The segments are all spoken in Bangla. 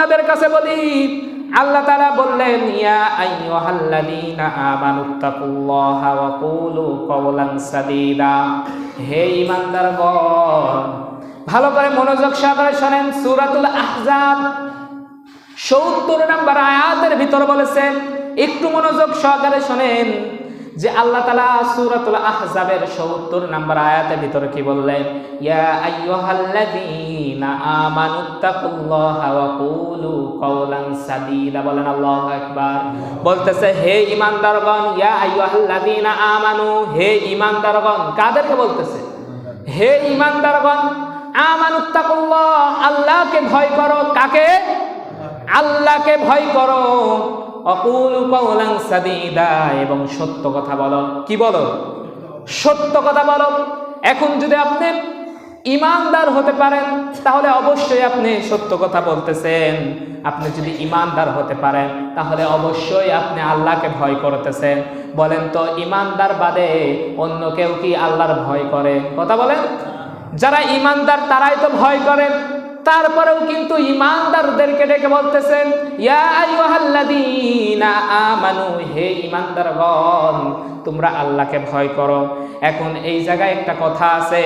তোমাদের কাছে বলি, আল্লাহ তাআলা বললেন ইয়া আইয়ুহাল্লাযীনা আমানুত্তাকুল্লাহা ওয়া কুলু কাওলান সাদীদা। হে ঈমানদারগণ, ভালো করে মনোযোগ সহকারে শুনেন। সূরাতুল আহজাব ৭০ নম্বর আয়াতের ভিতর বলেছেন, একটু মনোযোগ সহকারে শুনেন যে আল্লাহ তাআলা সূরাতুল আহজাবের ৭০ নম্বর আয়াতের ভিতরে কি বললেন? ইয়া আইয়ুহাল্লাযীনা আমানুত্তাকুল্লাহা ওয়া কুলু কাওলান সাদীদা। বলেন আল্লাহু আকবার। বলতেছে হে ঈমানদারগণ, ইয়া আইয়ুহাল্লাযীনা আমানু, হে ঈমানদারগণ। কাদেরকে বলতেছে? হে ঈমানদারগণ, আমানুত্তাকুল্লাহ, আল্লাহকে ভয় করো। কাকে? আল্লাহকে ভয় করো। অকুলু কাওলান সাদীদা, এবং সত্য কথা বলো। কি বলো? সত্য কথা বলো। এখন যদি আপনি ঈমানদার হতে পারেন তাহলে অবশ্যই আপনি সত্য কথা বলতেছেন। আপনি যদি ঈমানদার হতে পারেন তাহলে অবশ্যই আপনি আল্লাহকে ভয় করতেছেন। বলেন তো, ঈমানদার বাদে অন্য কেউ কি আল্লাহর ভয় করে? কথা বলেন। যারা ঈমানদার তারাই তো ভয় করেন। তারপরেও কিন্তু ঈমানদারদেরকে ডেকে বলতেছেন ইয়া আইয়ুহাল্লাযীনা আমানু, হে ঈমানদারগণ, তোমরা আল্লাহকে ভয় করো। এখন এই জায়গায় একটা কথা আছে,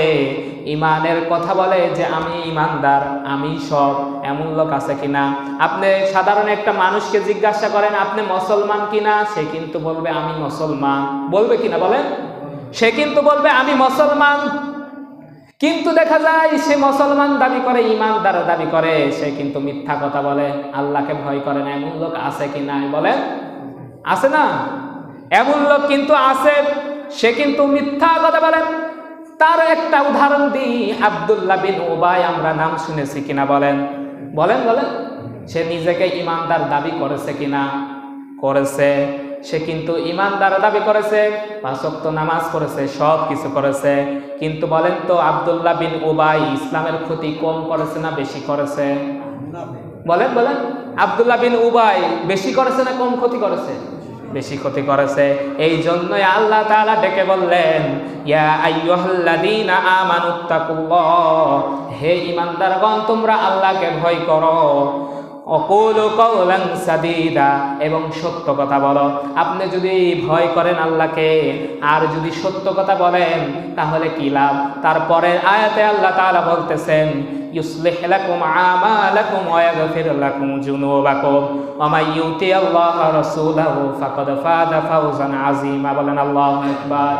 ঈমানের কথা বলে যে আমি ঈমানদার, আমি সব, এমন লোক আছে কিনা? আপনি সাধারণ একটা মানুষকে জিজ্ঞাসা করেন আপনি মুসলমান কিনা, সে কিন্তু বলবে আমি মুসলমান। বলবে কিনা বলেন? সে কিন্তু বলবে আমি মুসলমান। কিন্তু দেখা যায় সে মুসলমান দাবি করে, ঈমানদার দাবি করে, সে কিন্তু মিথ্যা কথা বলে, আল্লাহকে ভয় করে না। এমন লোক আছে কি নাই বলেন? আছে না? এমন লোক কিন্তু আছে, সে কিন্তু মিথ্যা কথা বলে। তার একটা উদাহরণ দিই, আব্দুল্লাহ বিন উবাই, আমরা নাম শুনেছি কিনা বলেন? বলেন বলেন। সে নিজেকে ঈমানদার দাবি করেছে কিনা? করেছে। সে কিন্তু ঈমানদার দাবি করেছে, ৫ ওয়াক্ত নামাজ পড়েছে, সব কিছু করেছে। কিন্তু বলেন তো, আব্দুল্লাহ বিন উবাই ইসলামের ক্ষতি কম করেছে না বেশি করেছে? বলেন বলেন। আব্দুল্লাহ বিন উবাই বেশি করেছে না কম ক্ষতি করেছে? বেশি ক্ষতি করেছে। এই জন্যই আল্লাহ তাআলা ডেকে বললেন ইয়া আইয়ুহাল্লাযীনা আমানুত্তাকুল্লাহ, হে ঈমানদারগণ, তোমরা আল্লাহকে ভয় করো। অকুলু কাওলান সাদীদা, এবং সত্য কথা বলো। আপনি যদি ভয় করেন আল্লাহকে আর যদি সত্য কথা বলেন তাহলে কি লাভ? তারপরের আয়াতে আল্লাহ তাআলা বলতেছেন ইউসলিহ লাকুম আমালাকুম ওয়া ইয়াগফির লাকুম যুনুবাকুম ওয়া মান ইউতিল্লাহা রাসূলাহু ফাকাদ ফাযা ফাওজান আযীমা। বলেন আল্লাহু আকবার।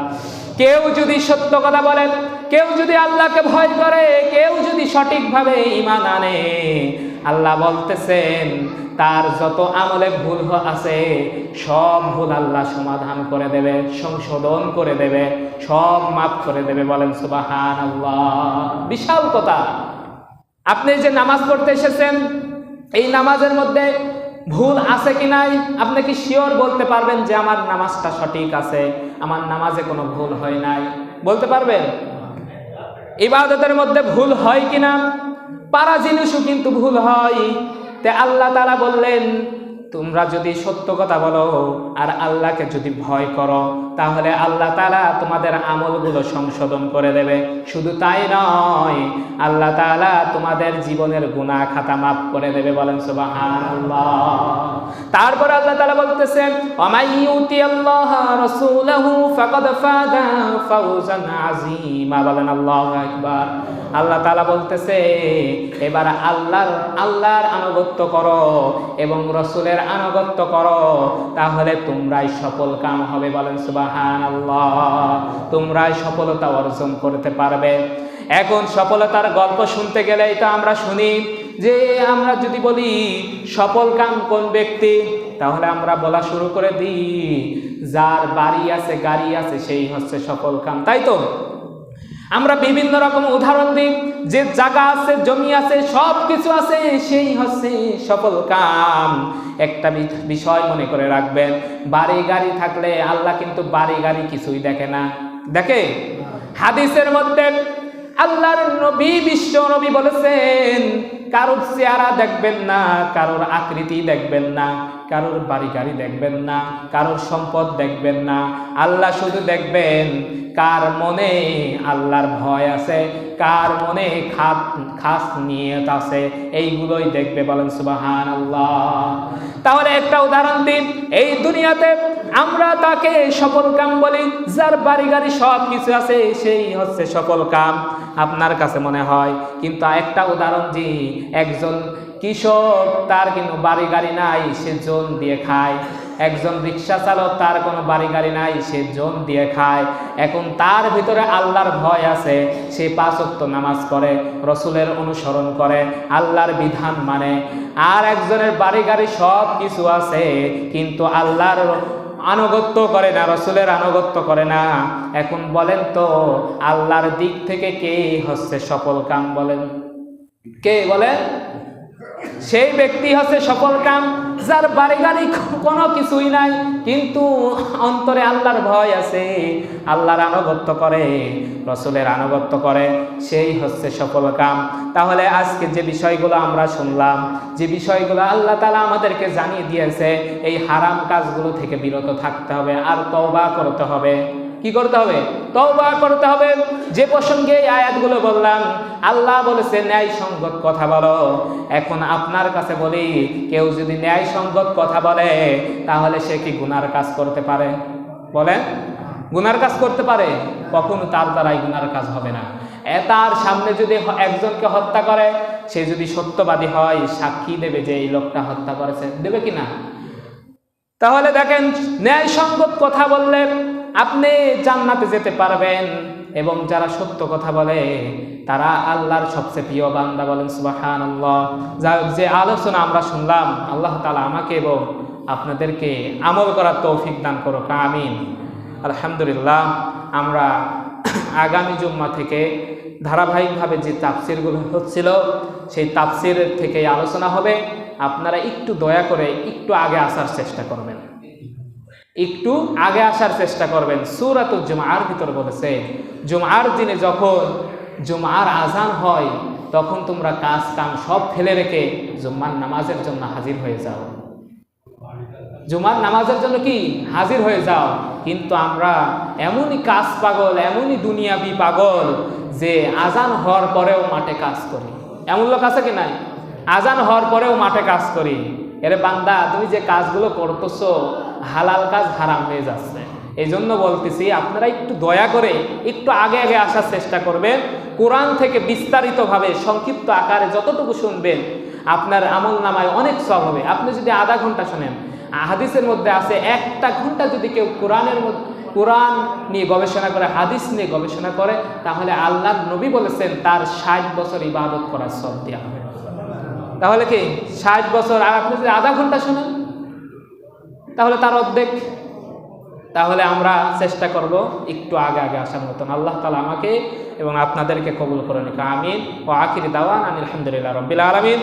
কেউ যদি সত্য কথা বলেন, কেউ যদি আল্লাহকে ভয় করে, কেউ যদি সঠিকভাবে ঈমান আনে, আল্লাহ বলতেছেন তার যত আমলে ভুল আছে সব ভুল আল্লাহ সমাধান করে দেবে, সংশোধন করে দেবে, সব মাফ করে দেবে। বলেন সুবহানাল্লাহ। বিশাল কথা। আপনি যে নামাজ পড়তে এসেছেন, এই নামাজের মধ্যে ভুল আছে কি নাই আপনি কি শিওর বলতে পারবেন যে আমার নামাজটা সঠিক আছে, আমার নামাজে কোনো ভুল হয় নাই? বলতে পারবেন? ইবাদতের মধ্যে ভুল হয় কিনা? পারা জিনিসও কিন্তু ভুল হয়। তে আল্লাহ তাআলা বললেন তোমরা যদি সত্য কথা বলো আর আল্লাহকে যদি ভয় করো তাহলে আল্লাহ তাআলা তোমাদের আমলগুলো সংশোধন করে দেবে। শুধু তাই নয়, আল্লাহ তাআলা তোমাদের জীবনের গুনাহ খাতা মাফ করে দেবে। বলেন সুবহানাল্লাহ। তারপর আল্লাহ তাআলা বলতেছেন ওয়া মান ইউতিল্লাহা রাসূলাহু ফাকাদ ফাযা ফাওজান আযীমা। বলেন আল্লাহু আকবার। আল্লাহ তাআলা বলতেছে এবার আল্লাহর আনুগত্য করো এবং রাসূলের আনুগত্য করো, তাহলে তোমরাই সফল কাম হবে। বলেন সুবহানাল্লাহ। তোমরাই সফলতা অর্জন করতে পারবে। এখন সফলতার গল্প শুনতে গেলেই তো আমরা শুনি যে আমরা যদি বলি সফল কাম কোন ব্যক্তি, তাহলে আমরা বলা শুরু করে দিই যার বাড়ি আছে গাড়ি আছে সেই হচ্ছে সফল কাম, তাই তো? আমরা বিভিন্ন রকম উদাহরণ দিই, যে জায়গা আছে জমি আছে সব কিছু আছে সেই হচ্ছে সফল কাম। একটা বিষয় মনে করে রাখবেন, বাড়ি গাড়ি থাকলে আল্লাহ কিন্তু বাড়ি গাড়ি কিছুই দেখে না। দেখে? হাদিসের মধ্যে আল্লাহর নবী বিশ্ব নবী বলেছেন, কারোর চেহারা দেখবেন না, কারোর আকৃতি দেখবেন না, কারোর বাড়ি গাড়ি দেখবেন না, কারোর সম্পদ দেখবেন না। আল্লাহ শুধু দেখবেন কার মনে আল্লাহর ভয় আছে, কার মনে খাস নিয়ত আছে, এইগুলোই দেখবে। বলেন সুবহানাল্লাহ। তাহলে একটা উদাহরণ দিন, এই দুনিয়াতে আমরা তাকে সফল কাম বলি, যার বাড়ি গাড়ি সব কিছু আছে সেই হচ্ছে সফল কাম আপনার কাছে মনে হয়। কিন্তু একটা উদাহরণ যে একজন কৃষক, তার কিন্তু বাড়ি গাড়ি নাই, সে জন দিয়ে খায়। একজন রিক্সা চালক, তার কোনো বাড়ি গাড়ি নাই, সে জন দিয়ে খায়। এখন তার ভিতরে আল্লাহর ভয় আছে, সে 5 ওয়াক্ত নামাজ পড়ে, রসুলের অনুসরণ করে, আল্লাহর বিধান মানে। আর একজনের বাড়ি গাড়ি সব কিছু আছে কিন্তু আল্লাহর আনুগত্য করে না, রসুলের আনুগত্য করে না। এখন বলেন তো আল্লাহর দিক থেকে কে হচ্ছে সফল কাম? বলেন কে? বলেন সেই ব্যক্তি হচ্ছে সফল কাম যার বাড়ি গাড়ি কোনো কিছুই নাই কিন্তু অন্তরে আল্লাহর ভয় আছে, আল্লাহর আনুগত্য করে, রসুলের আনুগত্য করে, সেই হচ্ছে সফল কাম। তাহলে আজকে যে বিষয়গুলো আমরা শুনলাম, যে বিষয়গুলো আল্লাহ তাআলা আমাদেরকে জানিয়ে দিয়েছে, এই হারাম কাজগুলো থেকে বিরত থাকতে হবে আর তওবা করতে হবে। কি করতে হবে? তওবা করতে হবে। যে প্রসঙ্গে এই আয়াতগুলো বললাম, আল্লাহ বলেছে ন্যায় সঙ্গত কথা বলো। এখন আপনার কাছে বলি, কেউ যদি ন্যায় সঙ্গত কথা বলে তাহলে সে কি গুনার কাজ করতে পারে? বলেন, গুনার কাজ করতে পারে? কখনো তার দ্বারাই গুনার কাজ হবে না। তার সামনে যদি একজনকে হত্যা করে, সে যদি সত্যবাদী হয়, সাক্ষী দেবে যে এই লোকটা হত্যা করেছে, দেবে কিনা? তাহলে দেখেন, ন্যায় সঙ্গত কথা বললে আপনি জান্নাতে যেতে পারবেন, এবং যারা সত্য কথা বলে তারা আল্লাহর সবচেয়ে প্রিয় বান্দা। বলেন সুবহানাল্লাহ। যাই হোক, যে আলোচনা আমরা শুনলাম, আল্লাহ তাআলা আমাকে এবং আপনাদেরকে আমল করার তৌফিক দান করুক, আমিন। আলহামদুলিল্লাহ। আমরা আগামী জুম্মা থেকে ধারাবাহিকভাবে যে তাফসিরগুলো হচ্ছিল, সেই তাফসিরের থেকে আলোচনা হবে। আপনারা একটু দয়া করে একটু আগে আসার চেষ্টা করবেন, একটু আগে আসার চেষ্টা করবেন। সূরাতুল জুমআর ভিতর বলেছে, জুমআর দিনে যখন জুমআর আজান হয় তখন তোমরা কাজ কাম সব ফেলে রেখে জুম্মার নামাজের জন্য হাজির হয়ে যাও। জুমার নামাজের জন্য কি হাজির হয়ে যাও। কিন্তু আমরা এমনই কাজ পাগল, এমনই দুনিয়াবি পাগল যে আজান হওয়ার পরেও মাঠে কাজ করি। এমন লোক আছে কি নাই? আজান হওয়ার পরেও মাঠে কাজ করি। এরে বান্দা, তুমি যে কাজগুলো করতেছো হালাল কাজ হারাম হয়ে যাচ্ছে। এই জন্য বলতেছি, আপনারা একটু দয়া করে একটু আগে আগে আসার চেষ্টা করবেন। কোরআন থেকে বিস্তারিতভাবে সংক্ষিপ্ত আকারে যতটুকু শুনবেন আপনার আমল নামায় অনেক সওয়াব হবে। আপনি যদি আধা ঘন্টা শোনেন, হাদিসের মধ্যে আছে 1টা ঘন্টা যদি কেউ কোরআন নিয়ে গবেষণা করে, হাদিস নিয়ে গবেষণা করে, তাহলে আল্লাহর নবী বলেছেন তার 60 বছর ইবাদত করার সওয়াব দেওয়া হবে। তাহলে কি 60 বছর? আর আপনি যদি আধা ঘন্টা শোনেন তাহলে তার অর্ধেক। তাহলে আমরা চেষ্টা করব একটু আগে আগে আসার মতন। আল্লাহ তাআলা আমাকে এবং আপনাদেরকে কবুল করে নিক, আমিন। ওয়া আখিরি দাওয়ানা আলহামদুলিল্লাহি রাব্বিল আলামিন।